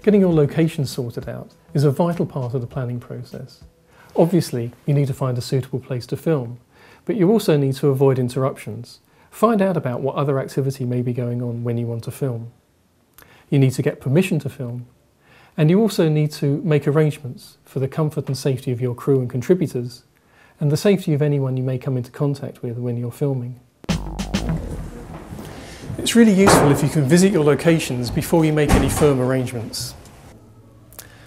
Getting your location sorted out is a vital part of the planning process. Obviously, you need to find a suitable place to film, but you also need to avoid interruptions. Find out about what other activity may be going on when you want to film. You need to get permission to film, and you also need to make arrangements for the comfort and safety of your crew and contributors, and the safety of anyone you may come into contact with when you're filming. It's really useful if you can visit your locations before you make any firm arrangements.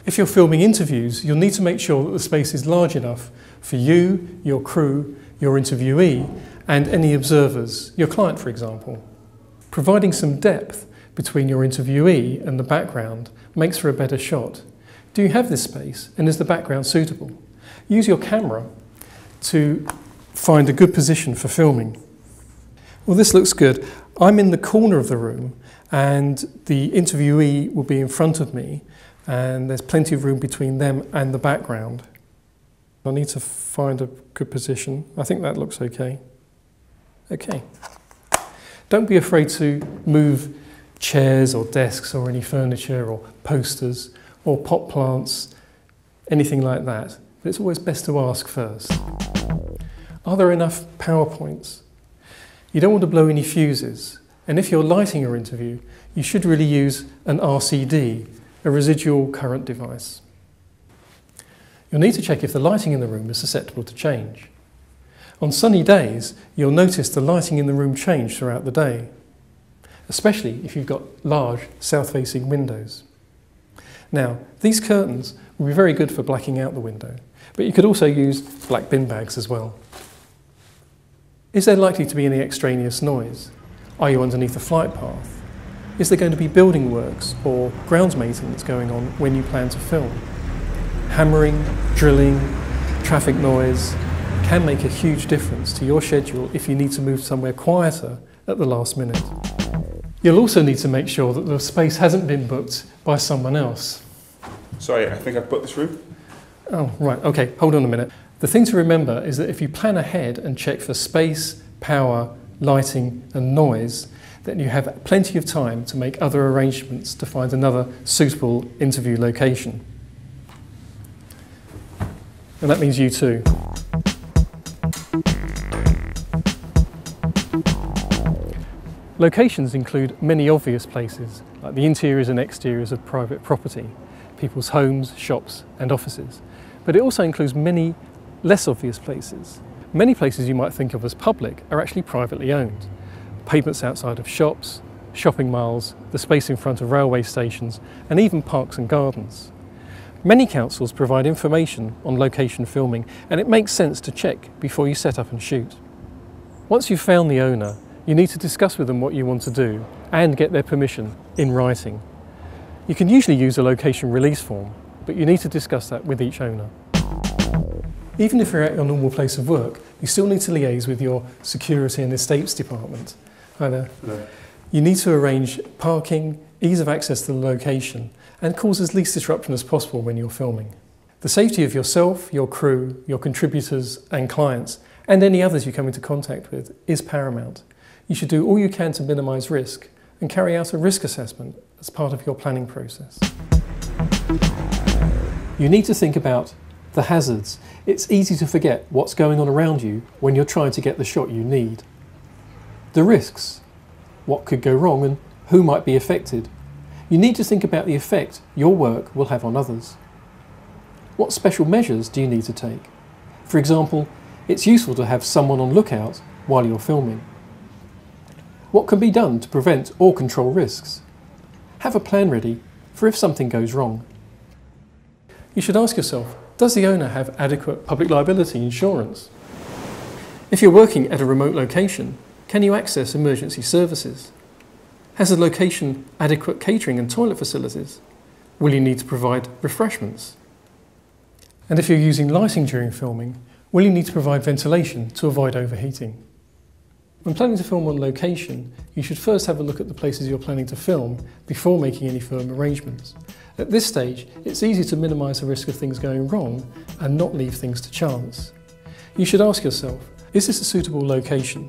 If you're filming interviews, you'll need to make sure that the space is large enough for you, your crew, your interviewee, and any observers, your client for example. Providing some depth between your interviewee and the background makes for a better shot. Do you have this space, and is the background suitable? Use your camera to find a good position for filming. Well, this looks good. I'm in the corner of the room and the interviewee will be in front of me, and there's plenty of room between them and the background. I need to find a good position. I think that looks okay. Okay. Don't be afraid to move chairs or desks or any furniture or posters or pot plants, anything like that. But it's always best to ask first. Are there enough PowerPoints? You don't want to blow any fuses, and if you're lighting your interview, you should really use an RCD, a residual current device. You'll need to check if the lighting in the room is susceptible to change. On sunny days, you'll notice the lighting in the room change throughout the day, especially if you've got large south-facing windows. Now, these curtains will be very good for blacking out the window, but you could also use black bin bags as well. Is there likely to be any extraneous noise? Are you underneath a flight path? Is there going to be building works or grounds maintenance going on when you plan to film? Hammering, drilling, traffic noise can make a huge difference to your schedule if you need to move somewhere quieter at the last minute. You'll also need to make sure that the space hasn't been booked by someone else. Sorry, I think I've booked this room. Oh, right, okay, hold on a minute. The thing to remember is that if you plan ahead and check for space, power, lighting and noise, then you have plenty of time to make other arrangements to find another suitable interview location. And that means you too. Locations include many obvious places, like the interiors and exteriors of private property, people's homes, shops and offices. But it also includes many less obvious places. Many places you might think of as public are actually privately owned. Pavements outside of shops, shopping malls, the space in front of railway stations, and even parks and gardens. Many councils provide information on location filming, and it makes sense to check before you set up and shoot. Once you've found the owner, you need to discuss with them what you want to do and get their permission in writing. You can usually use a location release form, but you need to discuss that with each owner. Even if you're at your normal place of work, you still need to liaise with your security and estates department. Hi there. Hello. You need to arrange parking, ease of access to the location, and cause as least disruption as possible when you're filming. The safety of yourself, your crew, your contributors and clients, and any others you come into contact with is paramount. You should do all you can to minimise risk and carry out a risk assessment as part of your planning process. You need to think about the hazards. It's easy to forget what's going on around you when you're trying to get the shot you need. The risks, what could go wrong and who might be affected. You need to think about the effect your work will have on others. What special measures do you need to take? For example, it's useful to have someone on lookout while you're filming. What can be done to prevent or control risks? Have a plan ready for if something goes wrong. You should ask yourself, does the owner have adequate public liability insurance? If you're working at a remote location, can you access emergency services? Has the location adequate catering and toilet facilities? Will you need to provide refreshments? And if you're using lighting during filming, will you need to provide ventilation to avoid overheating? When planning to film on location, you should first have a look at the places you're planning to film before making any firm arrangements. At this stage, it's easy to minimise the risk of things going wrong and not leave things to chance. You should ask yourself, is this a suitable location?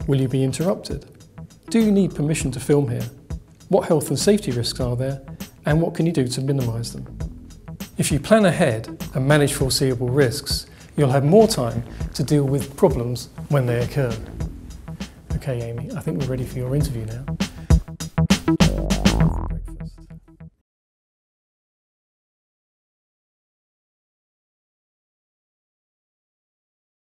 Will you be interrupted? Do you need permission to film here? What health and safety risks are there? And what can you do to minimise them? If you plan ahead and manage foreseeable risks, you'll have more time to deal with problems when they occur. Okay, Amy, I think we're ready for your interview now.